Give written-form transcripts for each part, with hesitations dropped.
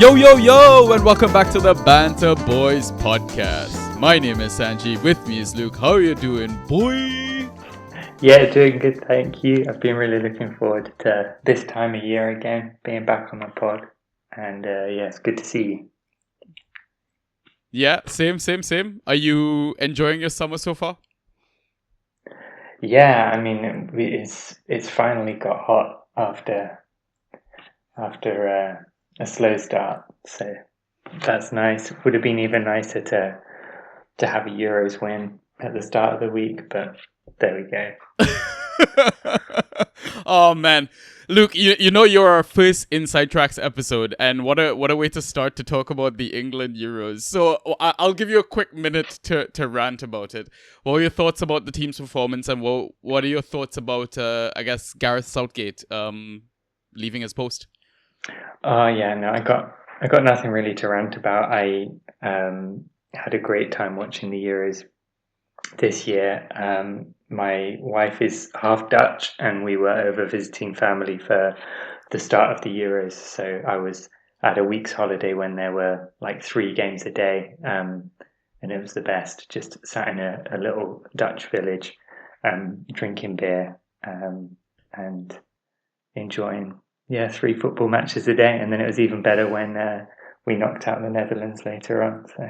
Yo, yo, yo, and welcome back to the Banter Boys podcast. My name is Sanji. With me is Luke. How are you doing, boy? Yeah, doing good, thank you. I've been really looking forward to this time of year again, being back on the pod. And yeah, it's good to see you. Yeah, same. Are you enjoying your summer so far? Yeah, I mean, it's finally got hot after a slow start, so that's nice. Would have been even nicer to have a Euros win at the start of the week, but there we go. Oh man, Luke, you know you're our first Inside Trax episode, and what a way to start to talk about the England Euros. So I'll give you a quick minute to rant about it. What are your thoughts about the team's performance, and what are your thoughts about I guess Gareth Southgate leaving his post? Oh yeah, no, I got nothing really to rant about. I had a great time watching the Euros this year. My wife is half Dutch, and we were over visiting family for the start of the Euros. So I was at a week's holiday when there were like 3 games a day, and it was the best. Just sat in a little Dutch village, drinking beer, and enjoying 3 football matches a day. And then it was even better when we knocked out the Netherlands later on. So.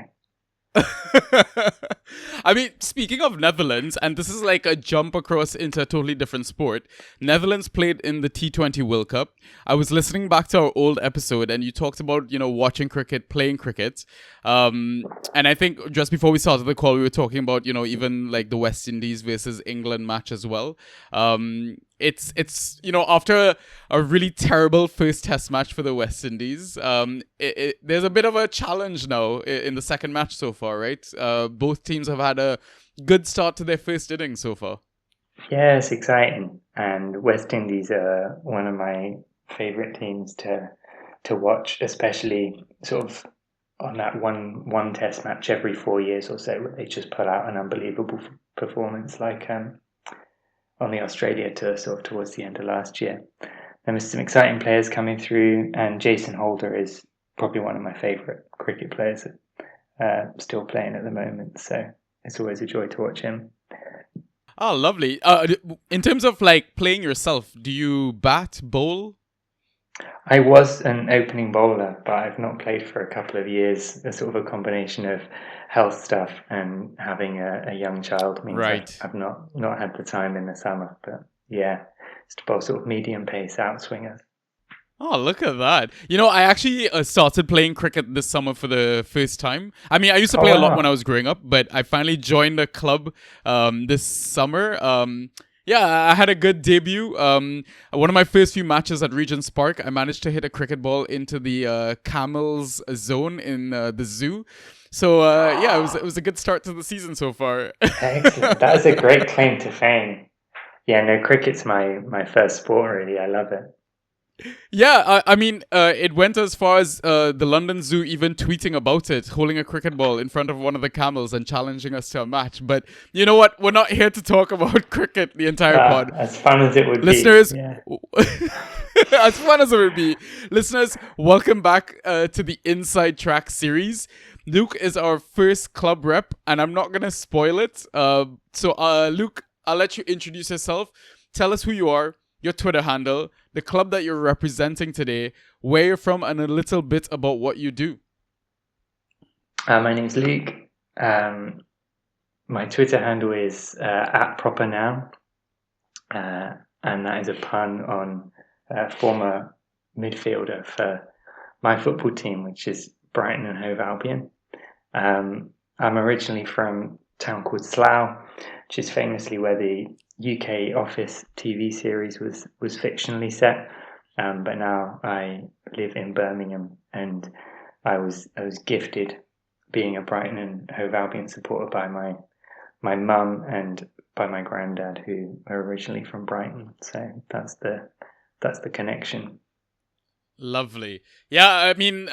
I mean, speaking of Netherlands, and this is like a jump across into a totally different sport. Netherlands played in the T20 World Cup. I was listening back to our old episode, and you talked about, watching cricket, playing cricket. And I think just before we started the call, we were talking about, even like the West Indies versus England match as well. It's after a really terrible first test match for the West Indies, there's a bit of a challenge now in the second match so far, right? Both teams have had a good start to their first innings so far. Yeah, it's exciting. And West Indies are one of my favourite teams to watch, especially sort of on that one test match every 4 years or so, where they just put out an unbelievable performance, like on the Australia tour sort of towards the end of last year. There was some exciting players coming through, and Jason Holder is probably one of my favourite cricket players still playing at the moment, so it's always a joy to watch him. Oh, lovely. In terms of like playing yourself, do you bat, bowl? I was an opening bowler, but I've not played for a couple of years. A sort of a combination of health stuff and having a young child means right. I've not had the time in the summer. But yeah, it's to bowl sort of medium pace outswingers. Oh, look at that. I actually started playing cricket this summer for the first time. I mean, I used to play a lot when I was growing up, but I finally joined a club this summer. I had a good debut. One of my first few matches at Regent's Park, I managed to hit a cricket ball into the camels zone in the zoo. So, it was a good start to the season so far. Excellent. That is a great claim to fame. Yeah, no, cricket's my first sport, really. I love it. Yeah, I mean, it went as far as the London Zoo even tweeting about it, holding a cricket ball in front of one of the camels and challenging us to a match. But you know what? We're not here to talk about cricket the entire pod. As fun as it would Listeners, be. Yeah. As fun as it would be. Listeners, welcome back to the Inside Track series. Luke is our first club rep, and I'm not going to spoil it. So, Luke, I'll let you introduce yourself. Tell us who you are, your Twitter handle, the club that you're representing today, where you're from, and a little bit about what you do. My name's Luke. My Twitter handle is @propernoun, and that is a pun on former midfielder for my football team, which is Brighton and Hove Albion. I'm originally from a town called Slough, which is famously where the UK Office TV series was fictionally set, but now I live in Birmingham, and I was gifted being a Brighton and Hove Albion supporter by my mum and by my granddad, who are originally from Brighton. So that's the connection. Lovely. Yeah, I mean,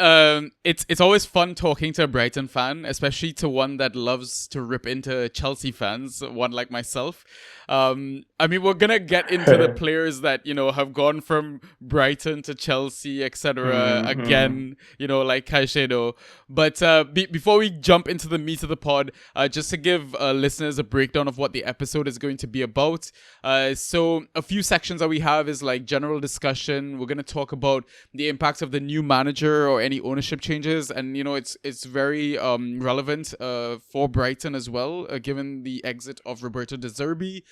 it's always fun talking to a Brighton fan, especially to one that loves to rip into Chelsea fans, one like myself. And I mean, we're gonna get into the players that have gone from Brighton to Chelsea, etc. Mm-hmm. Again, like Caicedo. But before we jump into the meat of the pod, just to give listeners a breakdown of what the episode is going to be about. So a few sections that we have is like general discussion. We're gonna talk about the impact of the new manager or any ownership changes, and it's very relevant for Brighton as well, given the exit of Roberto De Zerbi.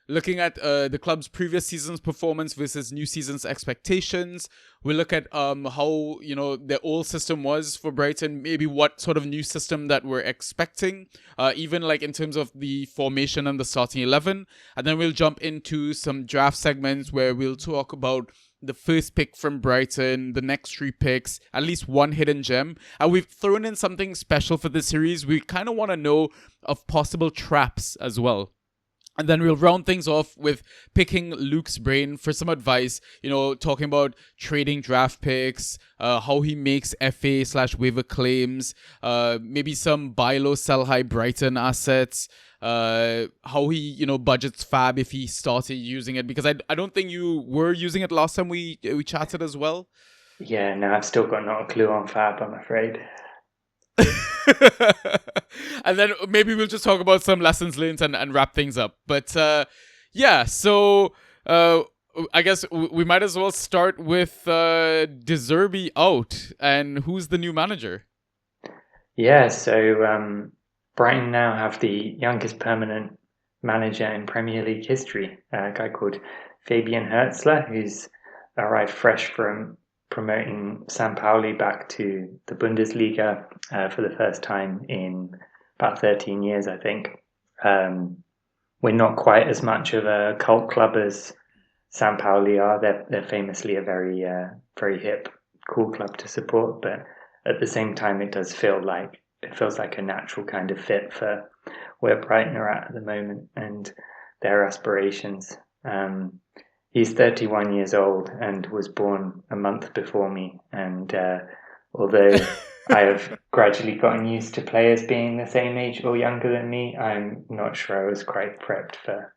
Looking at the club's previous season's performance versus new season's expectations. We look at how the old system was for Brighton, maybe what sort of new system that we're expecting, even like in terms of the formation and the starting 11. And then we'll jump into some draft segments where we'll talk about the first pick from Brighton, the next 3 picks, at least one hidden gem. And we've thrown in something special for this series. We kind of want to know of possible traps as well. And then we'll round things off with picking Luke's brain for some advice, talking about trading draft picks, how he makes FA/waiver claims, maybe some buy low, sell high Brighton assets, how he, budgets Fab if he started using it. Because I don't think you were using it last time we chatted as well. Yeah, no, I've still got not a clue on Fab, I'm afraid. And then maybe we'll just talk about some lessons learned and wrap things up. But yeah, so I guess we might as well start with De Zerbi out. And who's the new manager? Yeah, so Brighton now have the youngest permanent manager in Premier League history, a guy called Fabian Hertzler, who's arrived fresh from promoting San Pauli back to the Bundesliga for the first time in about 13 years, I think. We're not quite as much of a cult club as San Pauli are. They're famously a very very hip, cool club to support, but at the same time, it feels like a natural kind of fit for where Brighton are at the moment and their aspirations. He's 31 years old and was born a month before me. And although I have gradually gotten used to players being the same age or younger than me, I'm not sure I was quite prepped for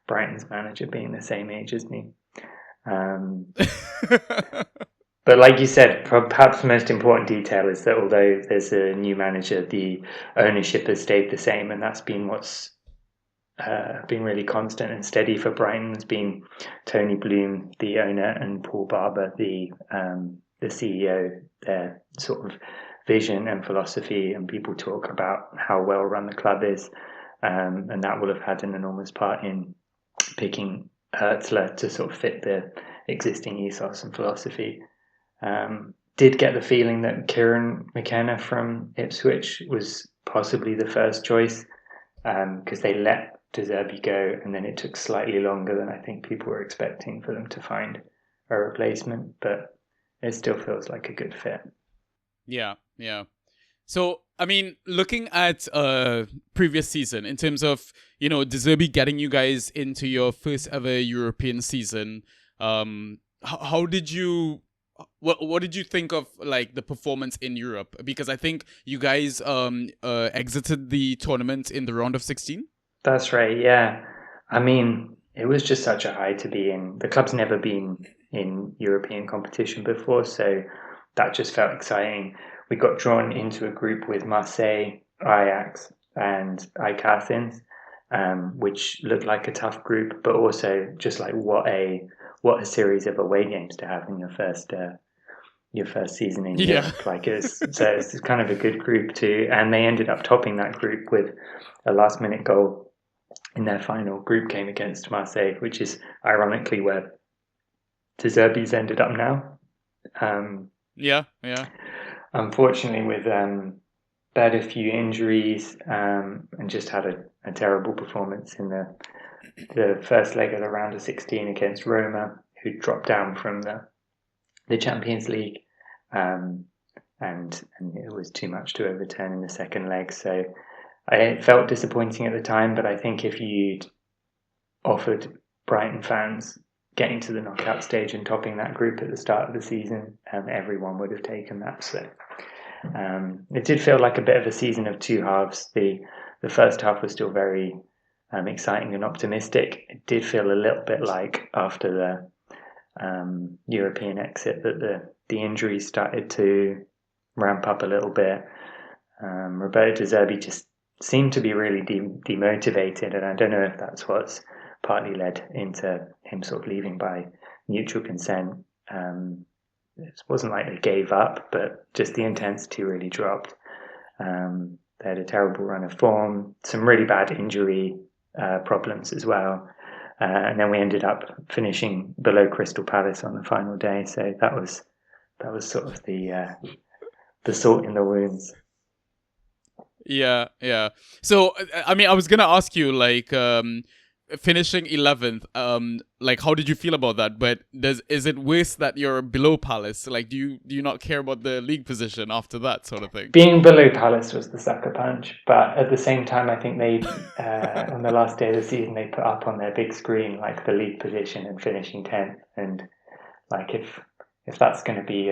Brighton's manager being the same age as me. But like you said, perhaps the most important detail is that although there's a new manager, the ownership has stayed the same, and that's been what's been really constant and steady for Brighton. It's been Tony Bloom, the owner, and Paul Barber, the CEO. Their sort of vision and philosophy, and people talk about how well run the club is, and that will have had an enormous part in picking Hertzler to sort of fit the existing ethos and philosophy. Did get the feeling that Kieran McKenna from Ipswich was possibly the first choice because they let De Zerbi go, and then it took slightly longer than I think people were expecting for them to find a replacement, but it still feels like a good fit. Yeah. So, I mean, looking at previous season in terms of, De Zerbi getting you guys into your first ever European season, how did you... What did you think of like the performance in Europe? Because I think you guys exited the tournament in the round of 16. That's right. Yeah, I mean, it was just such a high to be in. The club's never been in European competition before, so that just felt exciting. We got drawn into a group with Marseille, Ajax, and AEK Athens, which looked like a tough group, but also just like what a series of away games to have in your first season in Europe. Like it's kind of a good group too, and they ended up topping that group with a last minute goal in their final group game against Marseille, which is ironically where De Zerbi's ended up now. Yeah. Unfortunately, with had a few injuries and just had a terrible performance in the first leg of the round of 16 against Roma, who dropped down from the Champions League, and it was too much to overturn in the second leg. So it felt disappointing at the time, but I think if you'd offered Brighton fans getting to the knockout stage and topping that group at the start of the season, everyone would have taken that. So it did feel like a bit of a season of two halves. The first half was still very exciting and optimistic. It did feel a little bit like after the European exit that the injuries started to ramp up a little bit. Roberto De Zerbi just seemed to be really demotivated, and I don't know if that's what's partly led into him sort of leaving by mutual consent. It wasn't like they gave up, but just the intensity really dropped. They had a terrible run of form, some really bad injury problems as well. And then we ended up finishing below Crystal Palace on the final day. So that was sort of the salt in the wounds. Yeah, yeah. So, I mean, I was gonna ask you, like, finishing 11th, like, how did you feel about that? But is it worse that you're below Palace? Like, do you not care about the league position after that sort of thing? Being below Palace was the sucker punch, but at the same time, I think they, on the last day of the season, they put up on their big screen like the league position and finishing 10th, and like if that's going to be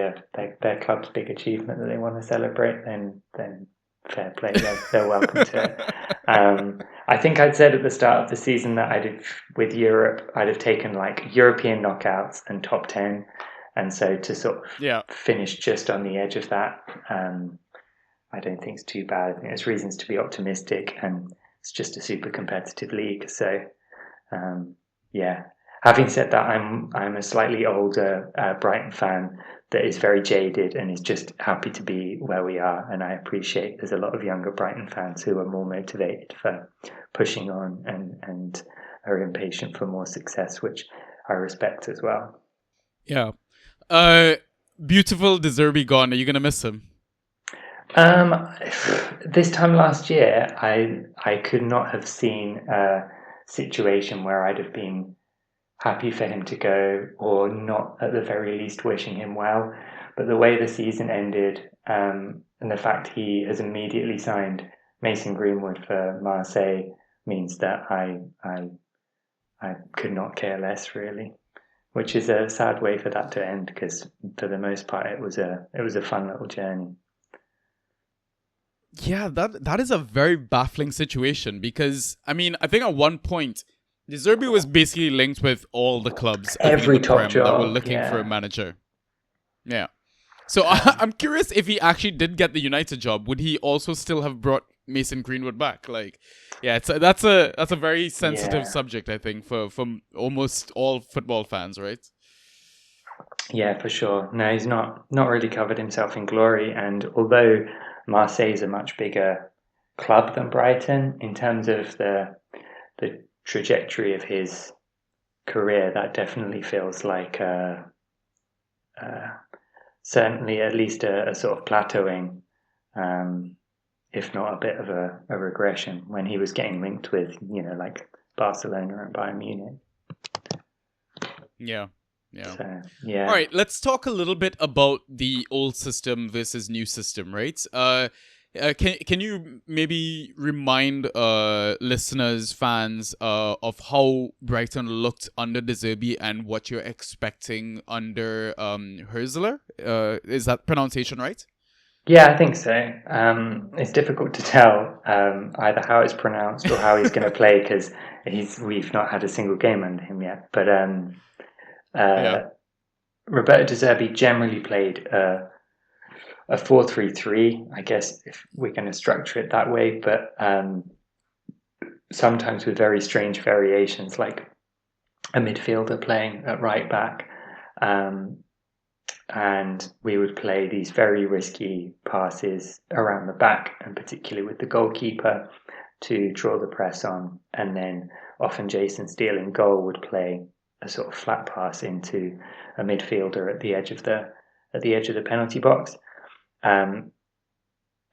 their club's big achievement that they want to celebrate, then fair play, they're welcome to it. I think I'd said at the start of the season that with Europe, I'd have taken like European knockouts and top 10, and so to sort of finish just on the edge of that, I don't think it's too bad. I think there's reasons to be optimistic, and it's just a super competitive league. So, yeah. Having said that, I'm a slightly older Brighton fan that is very jaded and is just happy to be where we are. And I appreciate there's a lot of younger Brighton fans who are more motivated for pushing on and are impatient for more success, which I respect as well. Yeah. Beautiful De Zerbi gone. Are you gonna miss him? This time last year, I could not have seen a situation where I'd have been happy for him to go, or not at the very least wishing him well. But the way the season ended, and the fact he has immediately signed Mason Greenwood for Marseille means that I could not care less, really. Which is a sad way for that to end, because for the most part it was a fun little journey. Yeah, that is a very baffling situation, because I mean, I think at one point De Zerbi was basically linked with all the clubs Every in the top Prem job that were looking for a manager. Yeah. So I'm curious, if he actually did get the United job, would he also still have brought Mason Greenwood back? Like, yeah, that's a very sensitive subject, I think, from almost all football fans, right? Yeah, for sure. No, he's not really covered himself in glory. And although Marseille is a much bigger club than Brighton in terms of the trajectory of his career, that definitely feels like certainly at least a sort of plateauing, if not a bit of a regression, when he was getting linked with, like Barcelona and Bayern Munich. Yeah. Yeah. So, yeah. All right, let's talk a little bit about the old system versus new system, right? Can you maybe remind listeners, fans, of how Brighton looked under De Zerbi and what you're expecting under Herzler? Is that pronunciation right? Yeah, I think so. It's difficult to tell either how it's pronounced or how he's going to play, because we've not had a single game under him yet. But Roberto De Zerbi generally played a 4-3-3, I guess, if we're going to structure it that way, but sometimes with very strange variations, like a midfielder playing at right back, and we would play these very risky passes around the back, and particularly with the goalkeeper, to draw the press on, and then often Jason Steele in goal would play a sort of flat pass into a midfielder at the edge of the penalty box.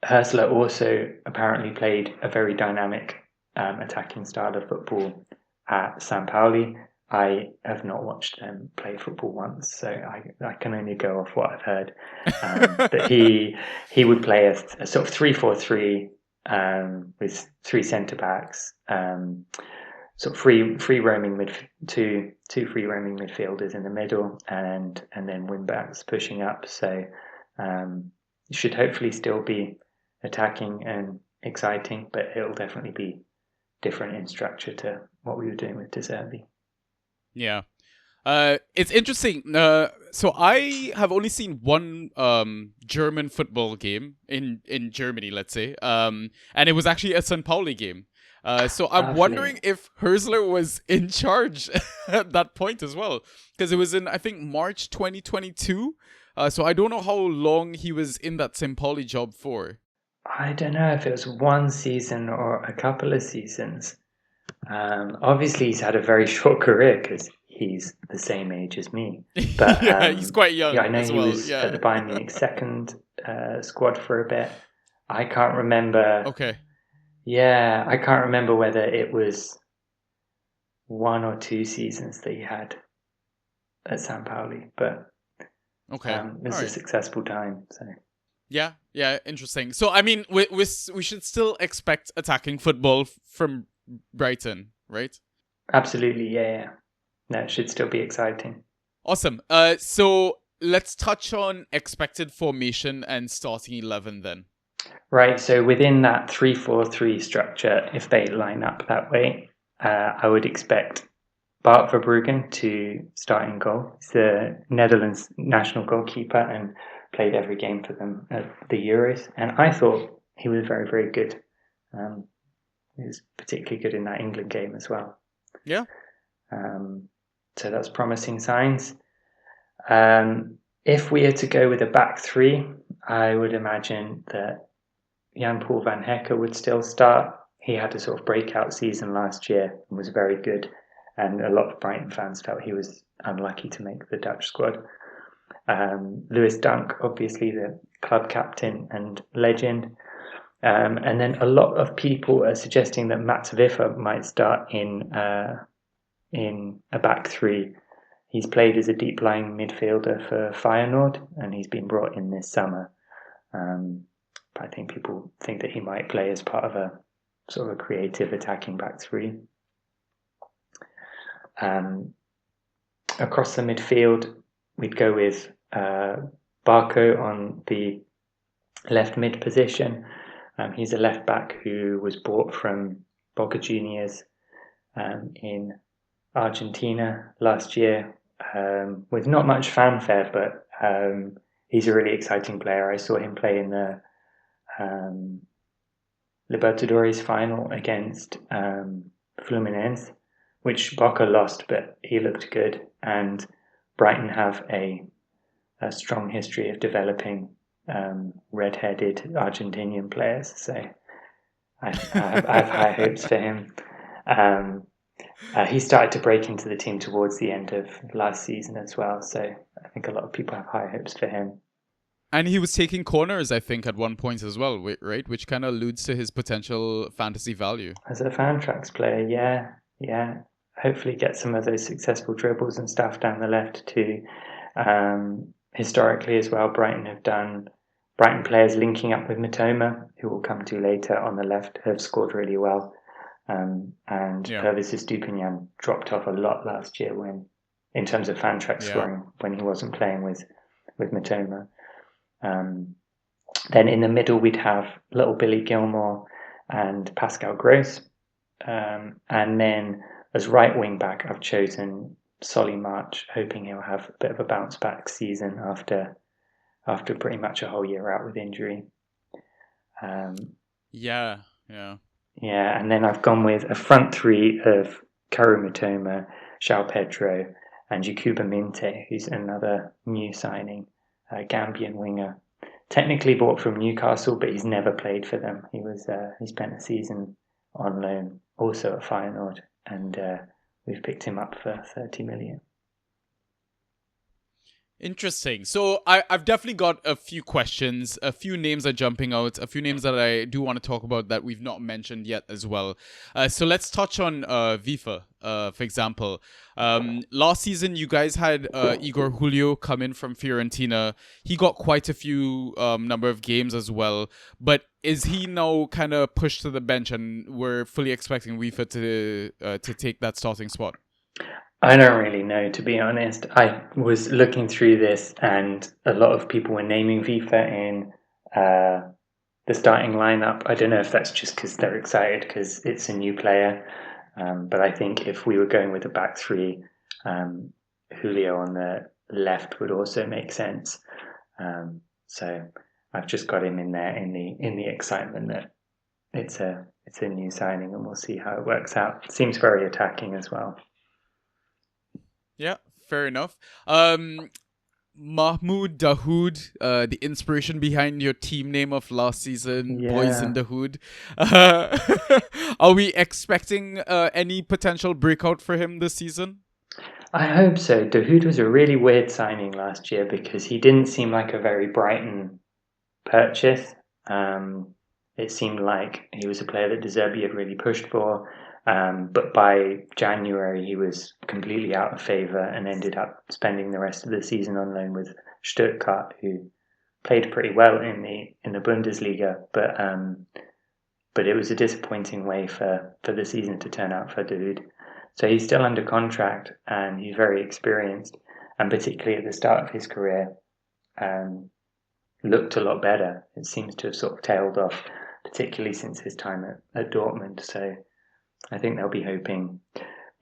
Herzler also apparently played a very dynamic attacking style of football at St. Pauli. I have not watched them play football once, so I can only go off what I've heard. But he would play a sort of 3-4-3 with three centre backs, sort of free roaming two free roaming midfielders in the middle, and then wing backs pushing up. So it should hopefully still be attacking and exciting, but it'll definitely be different in structure to what we were doing with De Zerbi. Yeah. It's interesting. So I have only seen one German football game in Germany, let's say. And it was actually a St. Pauli game. So I'm Lovely. wondering if Herzler was in charge at that point as well, because it was in, I think, March 2022. So I don't know how long he was in that St. Pauli job for. I don't know if it was one season or a couple of seasons. Obviously, he's had a very short career because he's the same age as me. But Yeah, he's quite young yeah, I know as he well. was Yeah. at the Bayern Munich second squad for a bit. I can't remember. Okay. Yeah, I can't remember whether it was 1 or 2 seasons that he had at San Pauli, but Okay. it was All a right. successful time. So Yeah, yeah, interesting. So, I mean, we should still expect attacking football from Brighton, right? absolutely, yeah. No, it should still be exciting. Awesome. So let's touch on expected formation and starting 11 then. Right, so within that 3-4-3 structure, if they line up that way, I would expect Bart Verbruggen to start in goal. He's the Netherlands national goalkeeper and played every game for them at the Euros. And I thought he was very, very good. He was particularly good in that England game as well. Yeah. So that's promising signs. If we are to go with a back three, I would imagine that Jan-Paul van Hecke would still start. He had a sort of breakout season last year and was very good. And a lot of Brighton fans felt he was unlucky to make the Dutch squad. Lewis Dunk, obviously the club captain and legend. And then a lot of people are suggesting that Mats Wiffer might start in a back three. He's played as a deep-lying midfielder for Feyenoord, and he's been brought in this summer. But I think people think that he might play as part of a sort of a creative attacking back three. Across the midfield, we'd go with Barco on the left mid position. He's a left back who was bought from Boca Juniors in Argentina last year with not much fanfare, but he's a really exciting player. I saw him play in the Libertadores final against Fluminense, which Boca lost, but he looked good. And Brighton have a strong history of developing red-headed Argentinian players, so I have high hopes for him. He started to break into the team towards the end of last season as well, so I think a lot of people have high hopes for him. And he was taking corners, I think, at one point as well, right? Which kind of alludes to his potential fantasy value. As a Trax player, yeah. Hopefully get some of those successful dribbles and stuff down the left too. Historically as well, Brighton players linking up with Mitoma, who we'll come to later on the left, have scored really well. And Pervis Estupiñán dropped off a lot last year in terms of Trax scoring, when he wasn't playing with Mitoma. Then in the middle, we'd have little Billy Gilmore and Pascal Gross. And then as right wing back, I've chosen Solly March, hoping he'll have a bit of a bounce back season after pretty much a whole year out with injury. Yeah. Yeah, and then I've gone with a front three of Karu Mitoma, João Pedro, and Jakuba Minte, who's another new signing, a Gambian winger. Technically bought from Newcastle, but he's never played for them. He spent a season on loan, also at Feyenoord, and we've picked him up for 30 million. Interesting. So I've definitely got a few questions. A few names are jumping out. A few names that I do want to talk about that we've not mentioned yet as well. So let's touch on Wiffer, for example. Last season, you guys had Igor Julio come in from Fiorentina. He got quite a few number of games as well. But is he now kind of pushed to the bench and we're fully expecting Wiffer to take that starting spot? I don't really know, to be honest. I was looking through this and a lot of people were naming Wiffer in the starting lineup. I don't know if that's just because they're excited because it's a new player, but I think if we were going with a back three, Julio on the left would also make sense. So I've just got him in there in the excitement that it's a new signing, and we'll see how it works out. Seems very attacking as well. Yeah, fair enough. Mahmoud Dahoud, the inspiration behind your team name of last season, Boys in the Hood. Are we expecting any potential breakout for him this season? I hope so. Dahoud was a really weird signing last year because he didn't seem like a very Brighton purchase. It seemed like he was a player that De Zerbi had really pushed for. But by January, he was completely out of favour and ended up spending the rest of the season on loan with Stuttgart, who played pretty well in the Bundesliga. But it was a disappointing way for the season to turn out for Dahoud. So he's still under contract and he's very experienced, and particularly at the start of his career, looked a lot better. It seems to have sort of tailed off, particularly since his time at Dortmund. So I think they'll be hoping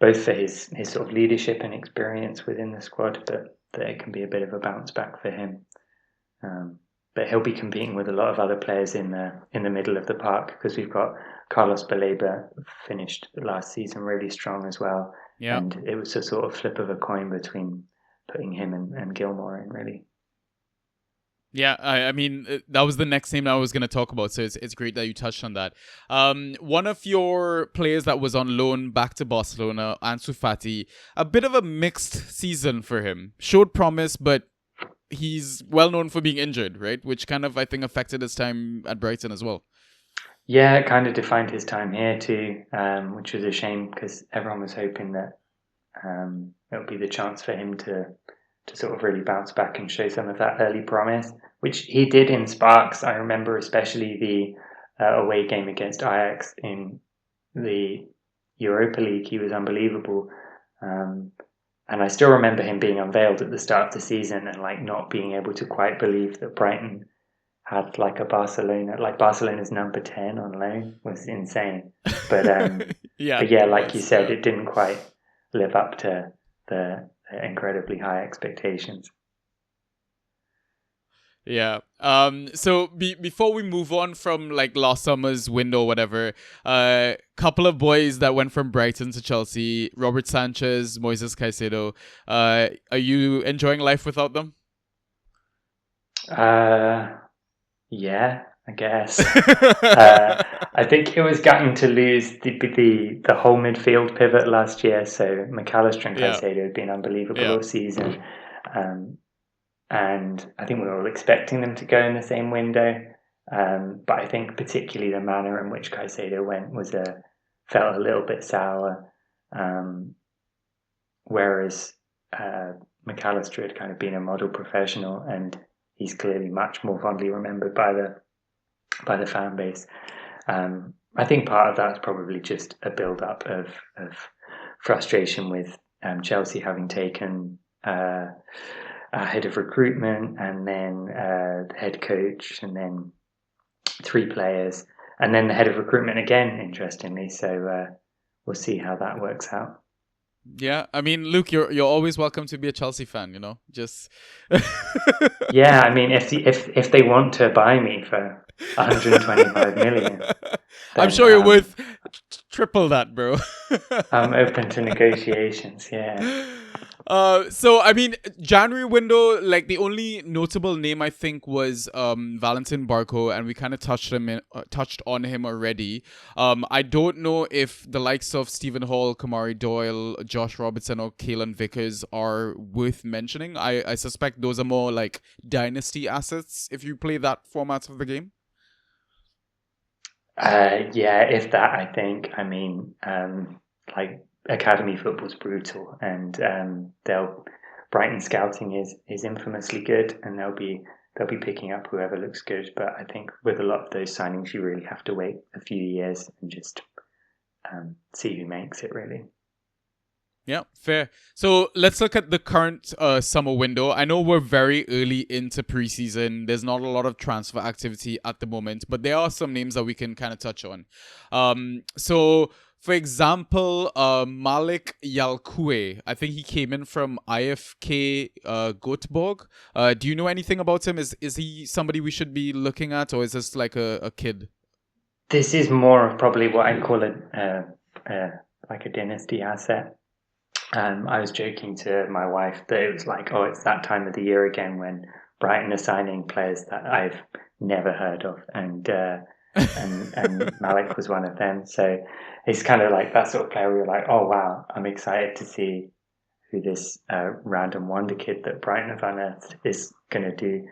both for his sort of leadership and experience within the squad, but that it can be a bit of a bounce back for him. But he'll be competing with a lot of other players in the middle of the park, because we've got Carlos Baleba finished last season really strong as well. Yeah. And it was a sort of flip of a coin between putting him and Gilmore in, really. Yeah, I mean, that was the next name I was going to talk about, so it's great that you touched on that. One of your players that was on loan back to Barcelona, Ansu Fati, a bit of a mixed season for him. Showed promise, but he's well known for being injured, right? Which kind of, I think, affected his time at Brighton as well. Yeah, it kind of defined his time here too, which was a shame because everyone was hoping that it would be the chance for him to sort of really bounce back and show some of that early promise, which he did in sparks. I remember especially the away game against Ajax in the Europa League. He was unbelievable. And I still remember him being unveiled at the start of the season and like not being able to quite believe that Brighton had like Barcelona's number 10 on loan was insane. But like you said, it didn't quite live up to the incredibly high expectations. Yeah. So before we move on from like last summer's window or whatever, couple of boys that went from Brighton to Chelsea, Robert Sanchez, Moises Caicedo. Are you enjoying life without them? Yeah, I guess. I think it was gutting to lose the whole midfield pivot last year. So McAllister and Caicedo had been unbelievable all season. And I think we were all expecting them to go in the same window. But I think particularly the manner in which Caicedo went felt a little bit sour. Whereas McAllister had kind of been a model professional, and he's clearly much more fondly remembered by the fan base. I think part of that's probably just a build-up of frustration with Chelsea having taken a head of recruitment, and then the head coach, and then 3 players, and then the head of recruitment again, interestingly. So we'll see how that works out. Yeah, I mean, Luke, you're always welcome to be a Chelsea fan. You know, just yeah. I mean, if they want to buy me for 125 million, I'm sure you're worth triple that, bro. I'm open to negotiations. Yeah. So I mean, January window, like the only notable name I think was Valentin Barco, and we kind of touched on him already. I don't know if the likes of Stephen Hall, Kamari Doyle, Josh Robertson, or Kalen Vickers are worth mentioning. I suspect those are more like dynasty assets if you play that format of the game. Yeah, if that, I think. I mean, like academy football's brutal, and Brighton scouting is infamously good, and they'll be picking up whoever looks good. But I think with a lot of those signings, you really have to wait a few years and just see who makes it, really. Yeah, fair. So let's look at the current summer window. I know we're very early into preseason. There's not a lot of transfer activity at the moment, but there are some names that we can kind of touch on. So for example, Malik Yalkue, I think he came in from IFK Göteborg. Do you know anything about him? Is he somebody we should be looking at, or is this like a kid? This is more of probably what I call like a dynasty asset. I was joking to my wife that it was like, oh, it's that time of the year again when Brighton are signing players that I've never heard of, and Malik was one of them. So it's kind of like that sort of player where you're like, oh wow, I'm excited to see who this random wonder kid that Brighton have unearthed is going to do,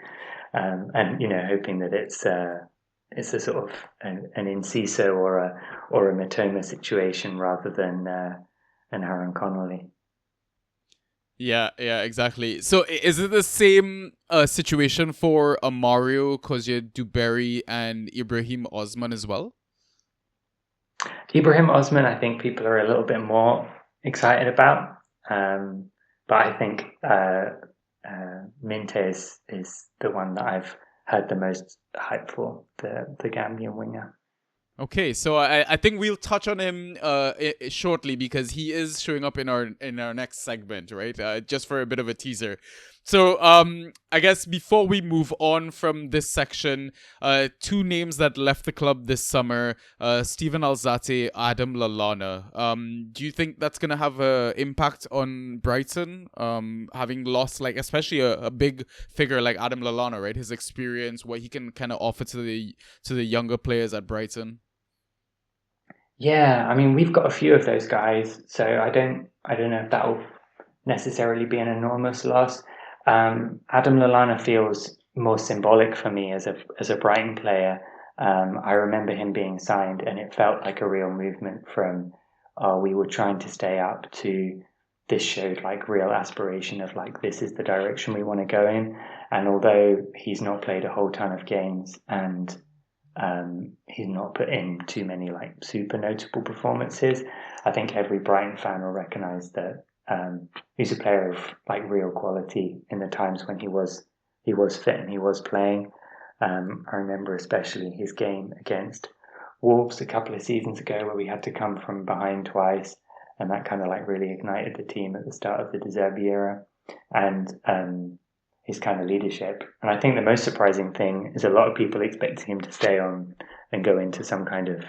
and hoping that it's a sort of an Enciso or a Matoma situation rather than an Aaron Connolly. Yeah, exactly. So is it the same situation for Mario Kozia Duberry and Ibrahim Osman as well? Ibrahim Osman, I think people are a little bit more excited about, but I think Minte is the one that I've heard the most hype for, the Gambian winger. Okay, so I think we'll touch on him shortly because he is showing up in our next segment, right? Just for a bit of a teaser. So I guess before we move on from this section, two names that left the club this summer: Steven Alzate, Adam Lallana. Do you think that's gonna have an impact on Brighton? Having lost especially a big figure like Adam Lallana, right? His experience, what he can kind of offer to the younger players at Brighton. Yeah, I mean we've got a few of those guys, so I don't know if that will necessarily be an enormous loss. Adam Lallana feels more symbolic for me as a Brighton player. I remember him being signed, and it felt like a real movement from we were trying to stay up to this showed like real aspiration of like this is the direction we want to go in. And although he's not played a whole ton of games and he's not put in too many like super notable performances, I think every Brighton fan will recognise that he's a player of like real quality in the times when he was fit and he was playing. I remember especially his game against Wolves a couple of seasons ago where we had to come from behind twice, and that kind of like really ignited the team at the start of the De Zerbi era, and his kind of leadership. And I think the most surprising thing is a lot of people expecting him to stay on and go into some kind of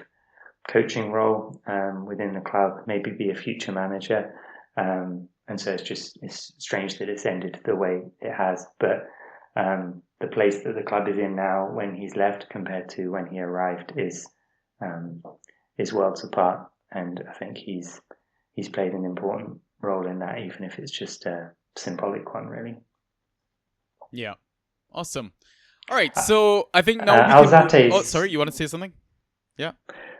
coaching role within the club, maybe be a future manager. And so it's strange that it's ended the way it has. But the place that the club is in now, when he's left compared to when he arrived, is worlds apart. And I think he's played an important role in that, even if it's just a symbolic one, really. Yeah. Awesome. All right. So I think now we can move. Oh, sorry. You want to say something? Yeah.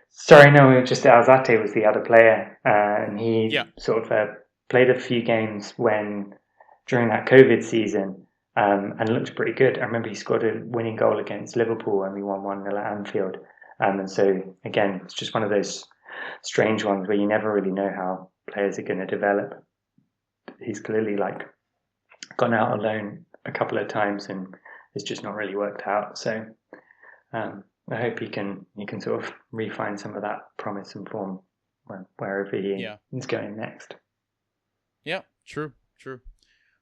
Sorry, no, just Alzate was the other player, and he Yeah. sort of played a few games during that COVID season, and looked pretty good. I remember he scored a winning goal against Liverpool when we won 1-0 at Anfield. And so again, it's just one of those strange ones where you never really know how players are going to develop. He's clearly like gone out on loan a couple of times and it's just not really worked out. So I hope he can sort of refine some of that promise and form wherever he is going next. Yeah, true.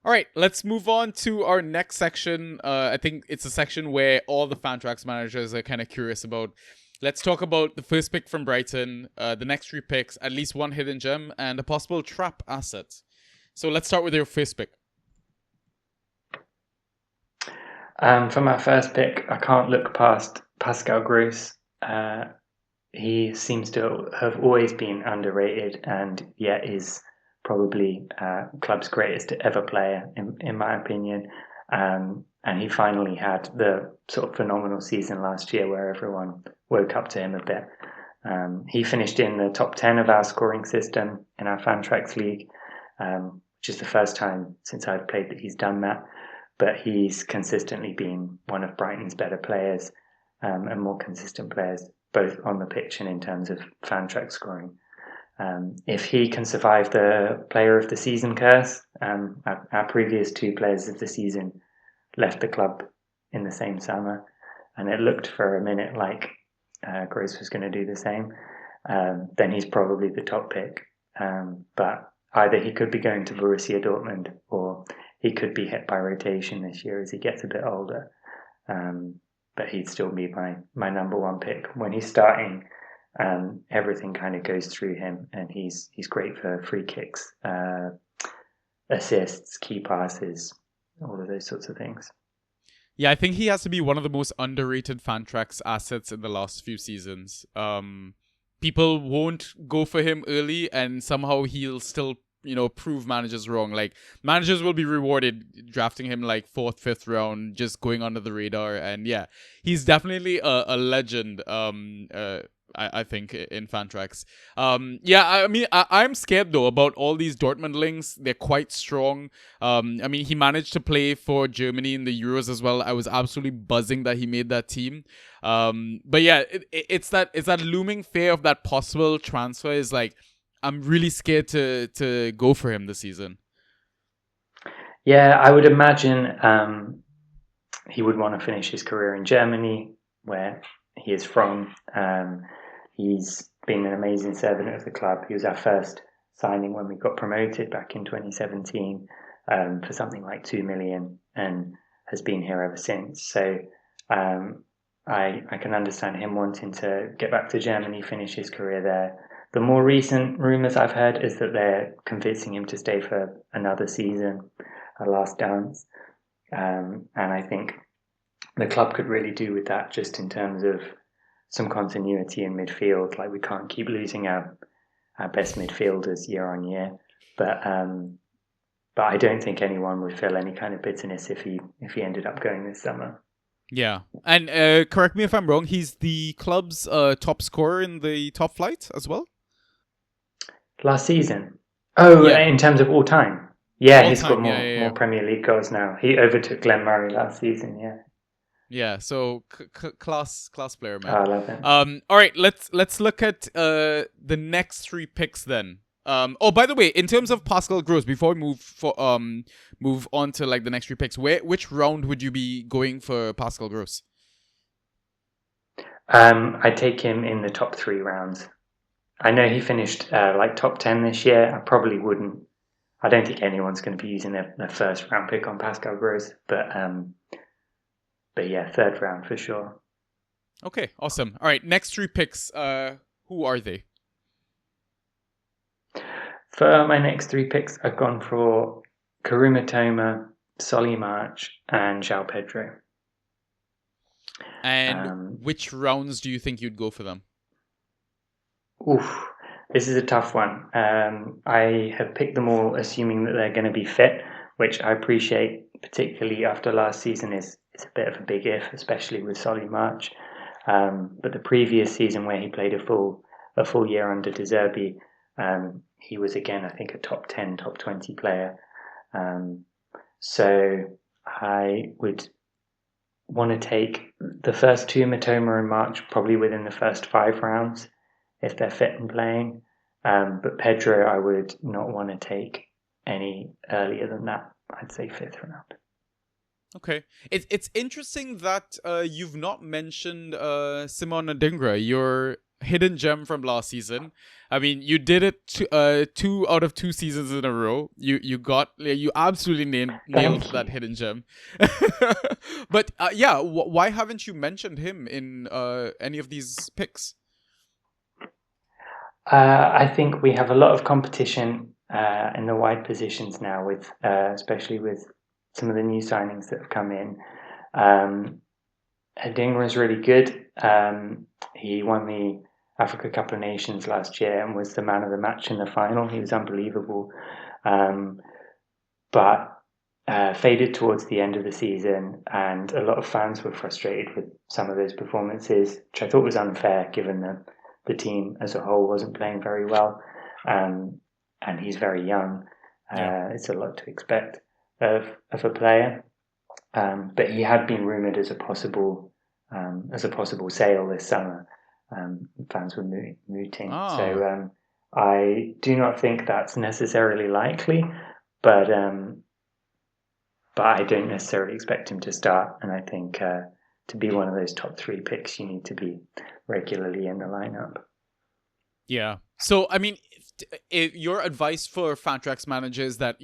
All right, let's move on to our next section. I think it's a section where all the Fantrax managers are kind of curious about. Let's talk about the first pick from Brighton, the next three picks, at least one hidden gem, and a possible trap asset. So let's start with your first pick. For my first pick, I can't look past Pascal Gross. He seems to have always been underrated and yet is probably club's greatest ever player, in my opinion. And he finally had the sort of phenomenal season last year where everyone woke up to him a bit. He finished in the top 10 of our scoring system in our Fantrax League, which is the first time since I've played that he's done that. But he's consistently been one of Brighton's better players and more consistent players, both on the pitch and in terms of Fantrax scoring. If he can survive the player of the season curse, our previous two players of the season left the club in the same summer, and it looked for a minute like Gross was going to do the same, then he's probably the top pick. But either he could be going to Borussia Dortmund, or he could be hit by rotation this year as he gets a bit older. But he'd still be my number one pick. When he's starting, everything kind of goes through him, and he's great for free kicks, assists, key passes, all of those sorts of things. Yeah, I think he has to be one of the most underrated Fantrax assets in the last few seasons. People won't go for him early, and somehow he'll still, prove managers wrong. Like, managers will be rewarded drafting him like 4th, 5th round, just going under the radar. And yeah, he's definitely a legend. I think in Fantrax. Yeah, I mean, I'm scared though about all these Dortmund links. They're quite strong. I mean, he managed to play for Germany in the Euros as well. I was absolutely buzzing that he made that team. But yeah, it's that looming fear of that possible transfer is like, I'm really scared to go for him this season. Yeah, I would imagine he would want to finish his career in Germany, where he is from. He's been an amazing servant of the club. He was our first signing when we got promoted back in 2017 for something like 2 million, and has been here ever since. So I can understand him wanting to get back to Germany, finish his career there. The more recent rumours I've heard is that they're convincing him to stay for another season, a last dance. And I think the club could really do with that, just in terms of some continuity in midfield. Like, we can't keep losing our best midfielders year on year. But I don't think anyone would feel any kind of bitterness if he ended up going this summer. Yeah, and correct me if I'm wrong, he's the club's top scorer in the top flight as well? Last season? Oh, Yeah. in terms of all time? Yeah, All he's got time, yeah. more Premier League goals now. He overtook Glenn Murray last season, yeah. Yeah, so class player, Oh, I man. love it. All right, let's look at the next 3 picks then. Oh, by the way, in terms of Pascal Gross, before we move on to like the next 3 picks, which round would you be going for Pascal Gross? I take him in the top 3 rounds. I know he finished like top 10 this year. I probably wouldn't. I don't think anyone's going to be using their first round pick on Pascal Gross, but yeah, 3rd round for sure. Okay, awesome. All right, next 3 picks. Who are they? For my next 3 picks, I've gone for Karuma Toma, Solly March, and João Pedro. And which rounds do you think you'd go for them? Oof, this is a tough one. I have picked them all assuming that they're going to be fit, which I appreciate, particularly after last season is a bit of a big if, especially with Solly March. But the previous season, where he played a full year under De Zerbi, he was again, I think, a top 10, top 20 player. So I would want to take the first 2, Matoma and March, probably within the first 5 rounds, if they're fit and playing. But Pedro, I would not want to take any earlier than that. I'd say 5th round. Okay, it's interesting that you've not mentioned Simon Adingra, your hidden gem from last season. I mean, you did it 2 out of 2 seasons in a row. You absolutely nailed that hidden gem. But yeah, why haven't you mentioned him in any of these picks? I think we have a lot of competition in the wide positions now, with especially with some of the new signings that have come in. Adingra is really good. He won the Africa Cup of Nations last year and was the man of the match in the final. He was unbelievable. But faded towards the end of the season, and a lot of fans were frustrated with some of those performances, which I thought was unfair, given that the team as a whole wasn't playing very well. And he's very young. It's a lot to expect of a player. But he had been rumoured as a possible sale this summer. Fans were mooting. Oh. So I do not think that's necessarily likely, but I don't necessarily expect him to start. And I think to be one of those top 3 picks, you need to be regularly in the lineup. Yeah. So, I mean, if your advice for Fantrax managers that,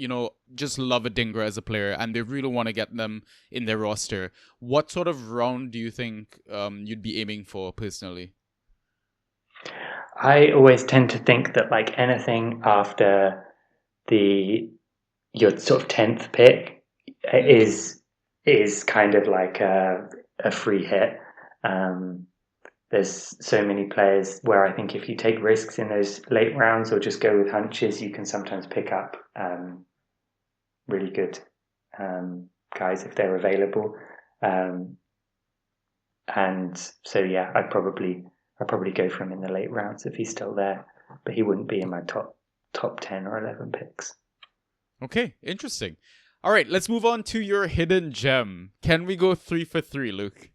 just love Adingra as a player and they really want to get them in their roster, what sort of round do you think you'd be aiming for personally? I always tend to think that like anything after your sort of 10th pick is kind of like a free hit. There's so many players where I think if you take risks in those late rounds or just go with hunches, you can sometimes pick up really good guys if they're available. And so yeah, I'd probably go for him in the late rounds if he's still there, but he wouldn't be in my top 10 or 11 picks. Okay, interesting. All right, let's move on to your hidden gem. Can we go 3 for 3, Luke?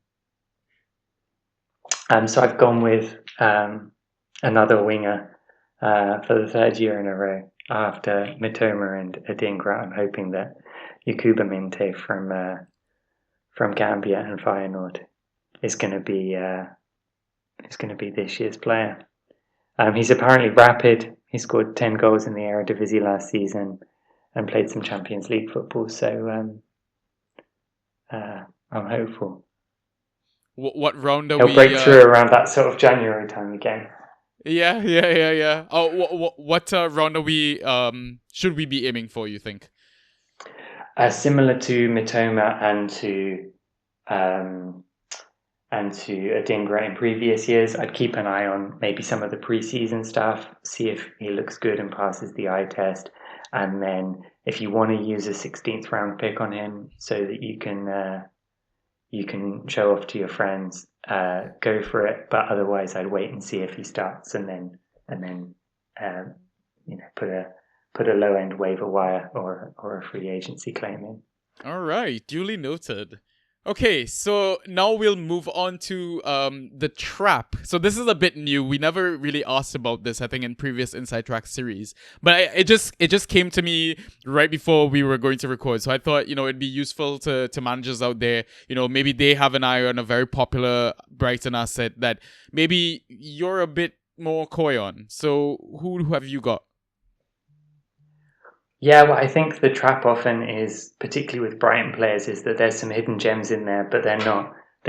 So I've gone with another winger for the 3rd year in a row after Mitoma and Adingra. I'm hoping that Yakuba Minte from Gambia and Feyenoord is going to be this year's player. He's apparently rapid. He scored 10 goals in the Eredivisie last season and played some Champions League football. So I'm hopeful. What round are He'll we? break through around that sort of January time again. Yeah. Oh, what round are we? Should we be aiming for? You think? Similar to Mitoma and to Adingra in previous years, I'd keep an eye on maybe some of the preseason stuff, see if he looks good and passes the eye test, and then if you want to use a 16th round pick on him so that you can show off to your friends, go for it. But otherwise, I'd wait and see if he starts, and then put a low end waiver wire or a free agency claim in. All right, duly noted. Okay, so now we'll move on to the trap. So this is a bit new. We never really asked about this, I think, in previous Inside Track series. But it just came to me right before we were going to record. So I thought, it'd be useful to managers out there. Maybe they have an eye on a very popular Brighton asset that maybe you're a bit more coy on. So who have you got? Yeah, well, I think the trap often is, particularly with Brighton players, is that there's some hidden gems in there, but they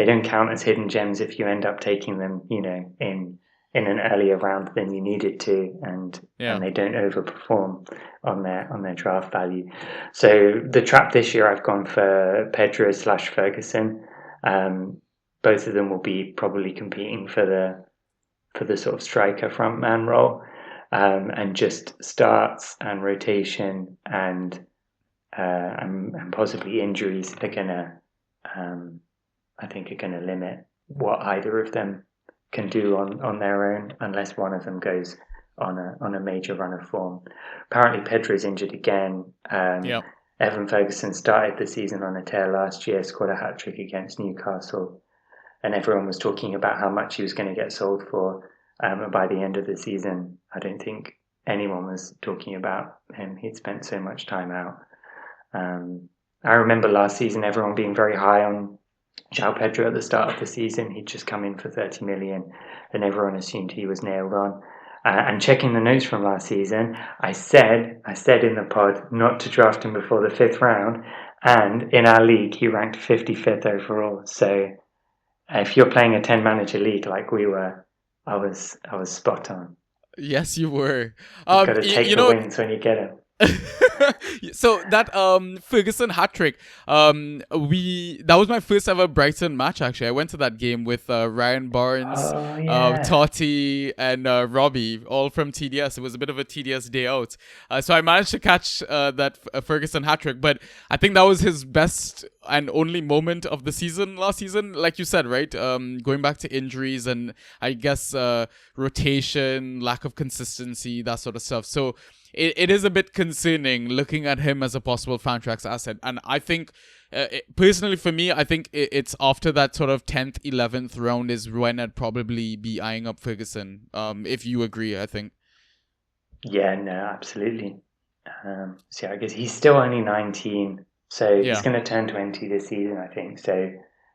don't count as hidden gems if you end up taking them, in an earlier round than you needed to, and they don't overperform on their draft value. So the trap this year, I've gone for Pedro / Ferguson. Both of them will be probably competing for the sort of striker frontman role. And just starts and rotation and possibly injuries are gonna, I think, are gonna limit what either of them can do on their own, unless one of them goes on a major run of form. Apparently, Pedro's injured again. Evan Ferguson started the season on a tear last year, scored a hat-trick against Newcastle, and everyone was talking about how much he was going to get sold for. And by the end of the season, I don't think anyone was talking about him. He'd spent so much time out. I remember last season everyone being very high on João Pedro at the start of the season. He'd just come in for 30 million and everyone assumed he was nailed on. And checking the notes from last season, I said in the pod not to draft him before the 5th round. And in our league, he ranked 55th overall. So if you're playing a 10-manager league like we were, I was spot on. Yes, you were. You've got to take the wins when you get them. So that Ferguson hat trick, that was my first ever Brighton match. Actually, I went to that game with Ryan Barnes, Totti, and Robbie, all from TDS. It was a bit of a TDS day out, so I managed to catch that Ferguson hat trick. But I think that was his best and only moment of the season last season. Like you said, right? Going back to injuries and I guess rotation, lack of consistency, that sort of stuff. So it is a bit concerning looking at him as a possible Fantrax asset. And I think, personally for me, I think it's after that sort of 10th, 11th round is when I'd probably be eyeing up Ferguson, if you agree, I think. Yeah, no, absolutely. So I guess he's still only 19, so he's Yeah. going to turn 20 this season, I think. So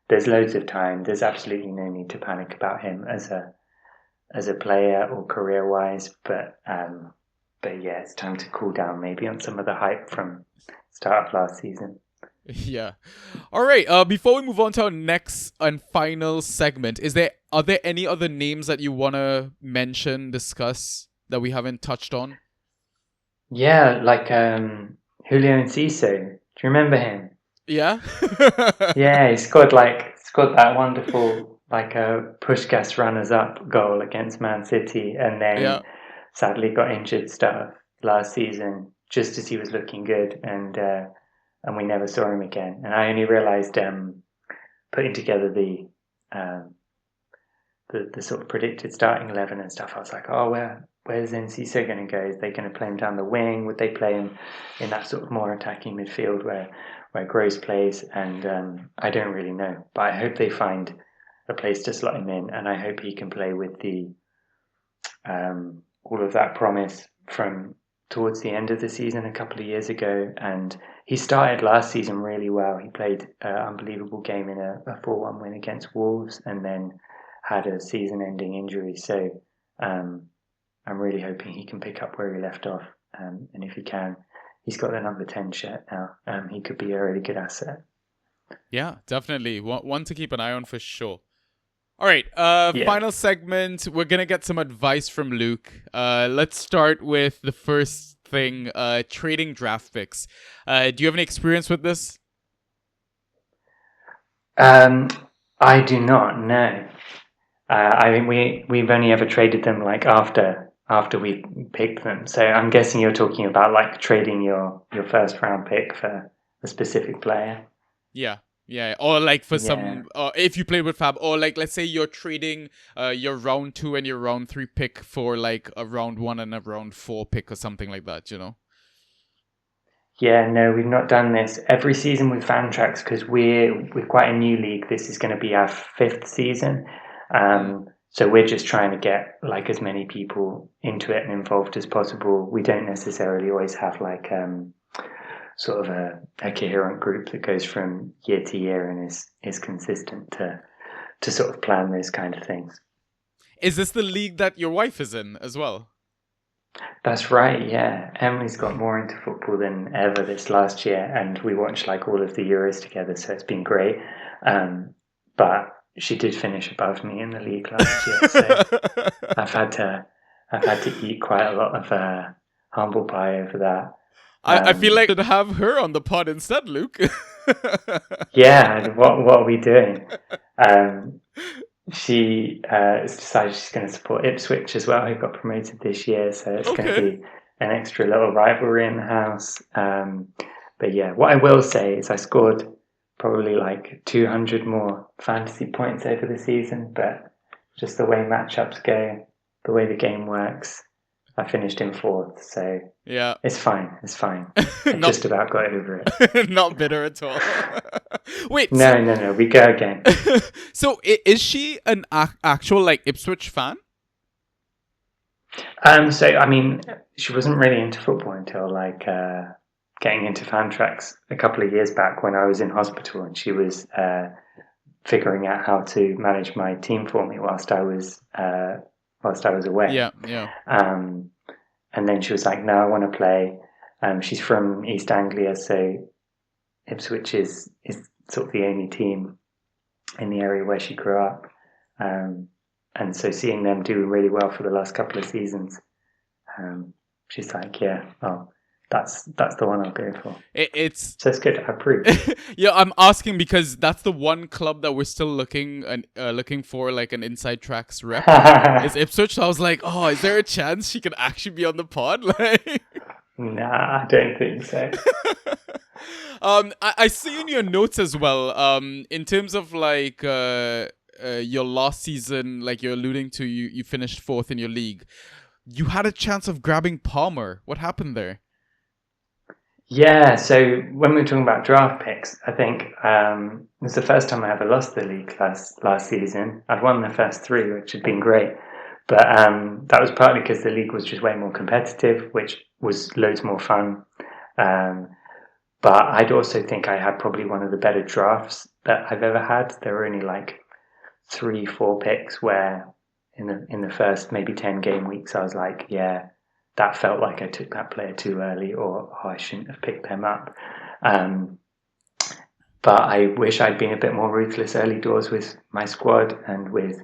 there's loads of time. There's absolutely no need to panic about him as a player or career wise. But yeah, it's time to cool down maybe on some of the hype from start of last season. Yeah. All right. Before we move on to our next and final segment, are there any other names that you wanna mention, discuss that we haven't touched on? Yeah, like Julio Enciso. Do you remember him? Yeah. Yeah, he scored that wonderful push gas runners up goal against Man City, and Yeah. then sadly got injured start of last season just as he was looking good, and we never saw him again. And I only realised putting together um, the sort of predicted starting 11 and stuff. I was like, oh, where's Enciso going to go? Is they going to play him down the wing? Would they play him in that sort of more attacking midfield where Gross plays? And I don't really know, but I hope they find a place to slot him in, and I hope he can play with the all of that promise from towards the end of the season a couple of years ago. And he started last season really well. He played an unbelievable game in a 4-1 win against Wolves, and then had a season-ending injury. So um, I'm really hoping he can pick up where he left off. And if he can, he's got the number 10 shirt now. He could be a really good asset. Yeah, definitely. One to keep an eye on for sure. All right. Yeah. Final segment. We're gonna get some advice from Luke. Let's start with the first thing. Trading draft picks. Do you have any experience with this? Um, I do not know. I mean, we've only ever traded them like after we picked them. So I'm guessing you're talking about like trading your first round pick for a specific player. Yeah. Yeah, or like for Yeah. some, if you play with Fab, or like let's say you're trading your round 2 and your round 3 pick for like a round 1 and a round 4 pick or something like that, you know? Yeah, no, we've not done this every season with fan tracks because we're quite a new league. This is going to be our fifth season, Mm. so we're just trying to get like as many people into it and involved as possible. We don't necessarily always have like sort of a coherent group that goes from year to year and is consistent to sort of plan those kind of things. Is this the league that your wife is in as well? That's right, yeah. Emily's got more into football than ever this last year, and we watched like all of the Euros together, so it's been great. But she did finish above me in the league last year, so I've had to I've had to eat quite a lot of humble pie over that. I feel like Um, I should have her on the pod instead, Luke. yeah, what are we doing? Um, she has decided she's going to support Ipswich as well, who got promoted this year. So it's going to Okay. be an extra little rivalry in the house. But yeah, what I will say is I scored probably like 200 more fantasy points over the season, but just the way matchups go, the way the game works, I finished in fourth. So Yeah. it's fine. It's fine. I Not just about got over it. not bitter at all. Wait, so No, no, no. We go again. is she an actual like Ipswich fan? So I mean, she wasn't really into football until getting into fan tracks a couple of years back when I was in hospital, and she was figuring out how to manage my team for me whilst I was away. Yeah, yeah. Um, and then she was like, "No, I want to play." She's from East Anglia, so Ipswich is sort of the only team in the area where she grew up. Um, and so seeing them do really well for the last couple of seasons, she's like, yeah, oh, that's the one I'll go for. It's So it's good. I approved. yeah, I'm asking because that's the one club that we're still looking for like an inside tracks rep. Is Ipswich. So I was like, oh, is there a chance she could actually be on the pod? Like, Nah, I don't think so. I see in your notes as well. In terms of like your last season, like you're alluding to, you finished fourth in your league. You had a chance of grabbing Palmer. What happened there? Yeah, so when we were talking about draft picks, I think it was the first time I ever lost the league last season. I'd won the first three, which had been great. But that was partly because the league was just way more competitive, which was loads more fun. Um, but I'd also think I had probably one of the better drafts that I've ever had. There were only like 3-4 picks where in the first maybe 10 game weeks I was like, yeah, that felt like I took that player too early, or I shouldn't have picked them up. But I wish I'd been a bit more ruthless early doors with my squad and with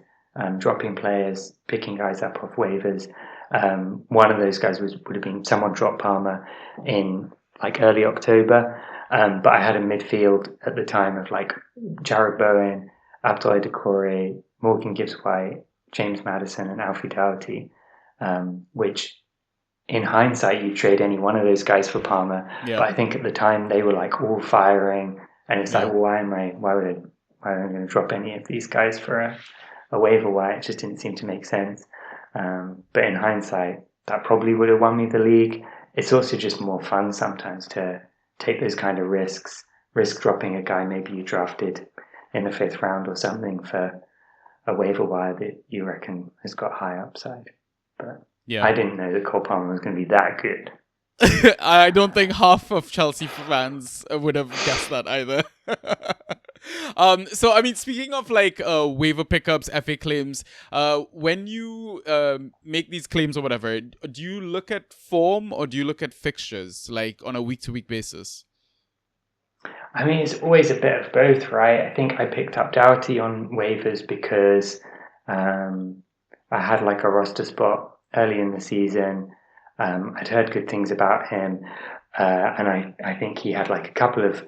dropping players, picking guys up off waivers. One of those guys would have been someone dropped Palmer in like early October, but I had a midfield at the time of like Jared Bowen, Abdoulaye Doucouré, Morgan Gibbs-White, James Maddison, and Alfie Doughty, which in hindsight you trade any one of those guys for Palmer. Yeah. But I think at the time they were like all firing, and it's like, well, why am I going to drop any of these guys for a waiver wire? It just didn't seem to make sense. But in hindsight, that probably would have won me the league. It's also just more fun sometimes to take those kind of risks, risk dropping a guy maybe you drafted in the 5th round or something for a waiver wire that you reckon has got high upside. But I didn't know that Cole Palmer was going to be that good. I don't think half of Chelsea fans would have guessed that either. So I mean, speaking of like waiver pickups, FA claims, when you make these claims or whatever, do you look at form or do you look at fixtures, like on a week-to-week basis? I mean, it's always a bit of both, right? I think I picked up Doughty on waivers because I had like a roster spot early in the season. I'd heard good things about him, and I think he had like a couple of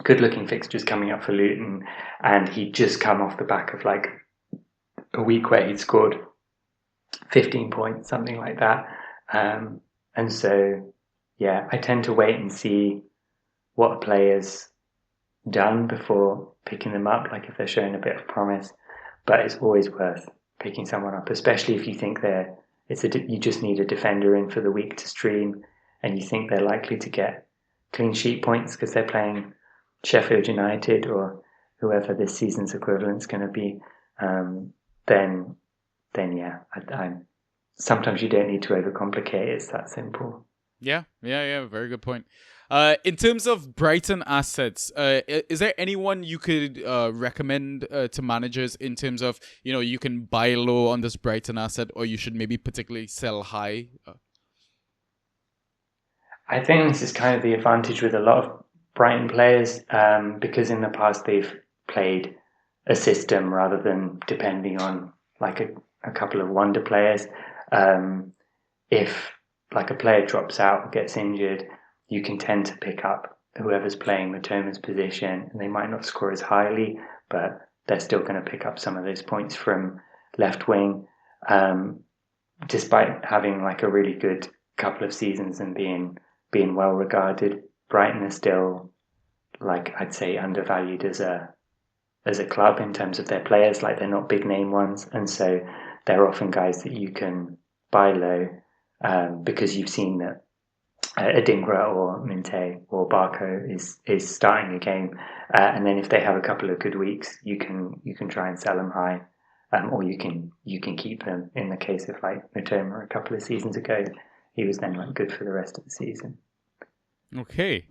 good-looking fixtures coming up for Luton, and he'd just come off the back of like a week where he'd scored 15 points, something like that. And so, yeah, I tend to wait and see what a player's done before picking them up, like if they're showing a bit of promise. But it's always worth picking someone up, especially if you think you just need a defender in for the week to stream, and you think they're likely to get clean sheet points because they're playing Sheffield United or whoever this season's equivalent's going to be. Then yeah, sometimes you don't need to overcomplicate it. It's that simple. Yeah. Very good point. In terms of Brighton assets, is there anyone you could recommend to managers in terms of, you can buy low on this Brighton asset, or you should maybe particularly sell high? I think this is kind of the advantage with a lot of Brighton players, because in the past they've played a system rather than depending on like a couple of wonder players. If like a player drops out or gets injured, you can tend to pick up whoever's playing Matoma's position, and they might not score as highly, but they're still going to pick up some of those points from left wing, despite having like a really good couple of seasons and being well regarded. Brighton is still, like, I'd say, undervalued as a club in terms of their players. Like, they're not big name ones, and so they're often guys that you can buy low, because you've seen that Adingra or Minte or Barco is starting a game, and then if they have a couple of good weeks, you can try and sell them high, or you can keep them. In the case of like Matoma a couple of seasons ago, he was then like good for the rest of the season. Okay.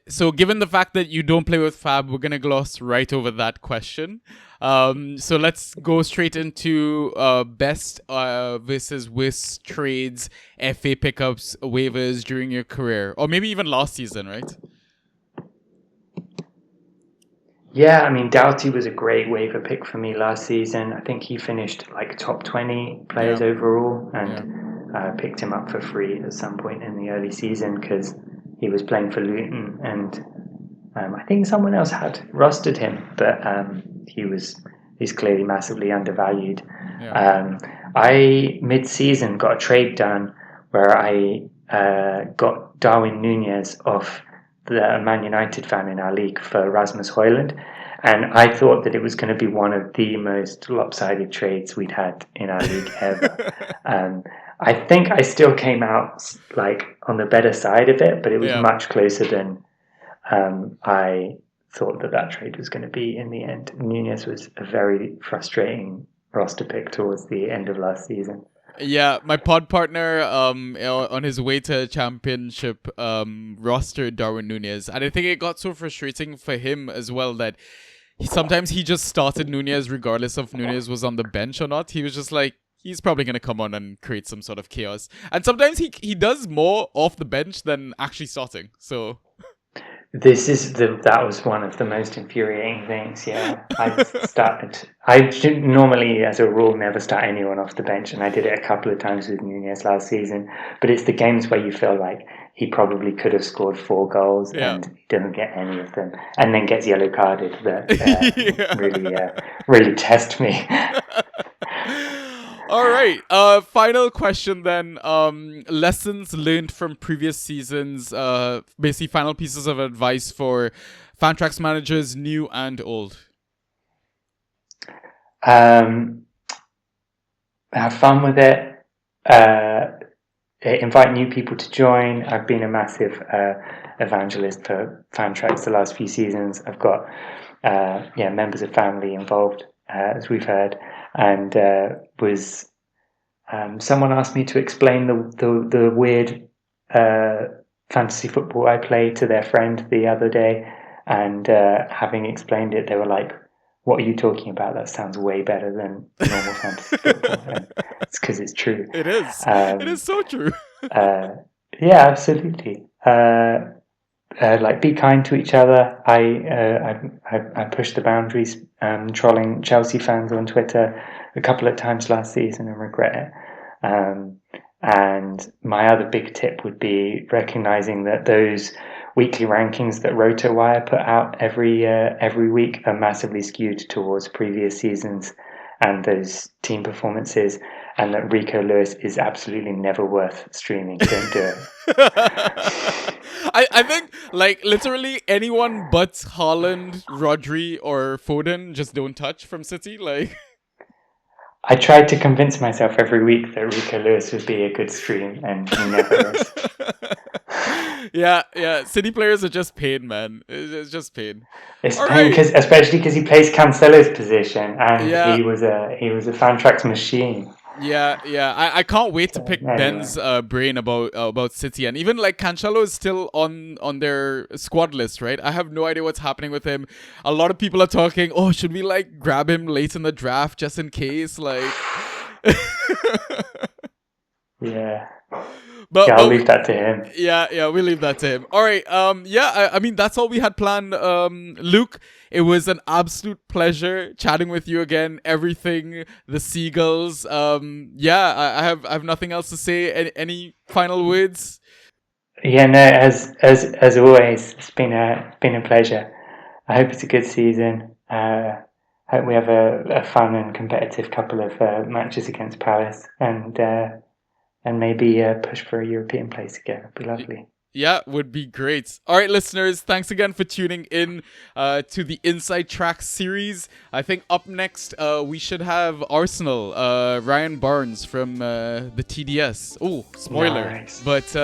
So given the fact that you don't play with Fab, we're going to gloss right over that question. So let's go straight into best versus worst trades, FA pickups, waivers during your career, or maybe even last season, right? Yeah, I mean, Doughty was a great waiver pick for me last season. I think he finished like top 20 players overall, and picked him up for free at some point in the early season because he was playing for Luton, and I think someone else had rostered him, but he's clearly massively undervalued. I mid-season got a trade done where I got Darwin Nunez off the Man United fan in our league for Rasmus Højlund, and I thought that it was going to be one of the most lopsided trades we'd had in our league ever. I think I still came out like on the better side of it, but it was much closer than I thought that trade was going to be in the end. Nunez was a very frustrating roster pick towards the end of last season. Yeah, my pod partner on his way to championship rostered Darwin Nunez, and I think it got so frustrating for him as well that sometimes he just started Nunez regardless of Nunez was on the bench or not. He was just like, he's probably going to come on and create some sort of chaos. And sometimes he does more off the bench than actually starting. So that was one of the most infuriating things. Yeah, I should normally, as a rule, never start anyone off the bench, and I did it a couple of times with Nunez last season. But it's the games where you feel like he probably could have scored 4 goals and he doesn't get any of them, and then gets yellow carded that really test me. All right. Final question then. Lessons learned from previous seasons. Basically, final pieces of advice for Fantrax managers, new and old. Have fun with it. Invite new people to join. I've been a massive evangelist for Fantrax the last few seasons. I've got members of family involved, as we've heard. And someone asked me to explain the weird fantasy football I play to their friend the other day, and having explained it, they were like, "What are you talking about? That sounds way better than normal fantasy football." And it's because it's true. It is. It is so true. Yeah, absolutely. Like, be kind to each other. I pushed the boundaries, trolling Chelsea fans on Twitter a couple of times last season and regret it. And my other big tip would be recognizing that those weekly rankings that RotoWire put out every week are massively skewed towards previous seasons and those team performances, and that Rico Lewis is absolutely never worth streaming. Don't do it. I think, like, literally anyone but Haaland, Rodri, or Foden just don't touch from City. Like, I tried to convince myself every week that Rico Lewis would be a good stream, and he never is. Yeah. City players are just pain, man. It's just pain. It's pain, especially because he plays Cancelo's position, and Yeah. he was a Fantrax machine. Yeah. I can't wait to pick Ben's brain about City, and even like Cancelo is still on their squad list, right? I have no idea what's happening with him. A lot of people are talking, oh, should we like grab him late in the draft just in case, like. Yeah. But I'll leave that to him. Yeah, we'll leave that to him. All right. I mean, that's all we had planned. Luke, it was an absolute pleasure chatting with you again. Everything, the Seagulls. I have nothing else to say. Any final words? Yeah, no. As always, it's been a pleasure. I hope it's a good season. Hope we have a fun and competitive couple of matches against Palace, and maybe push for a European place again. It'd be lovely. Yeah, would be great. All right, listeners, thanks again for tuning in to the Inside Trax series. I think up next, we should have Arsenal, Ryan Barnes from the TDS. Oh, spoiler. Nice. But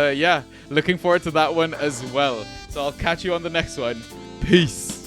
looking forward to that one as well. So I'll catch you on the next one. Peace.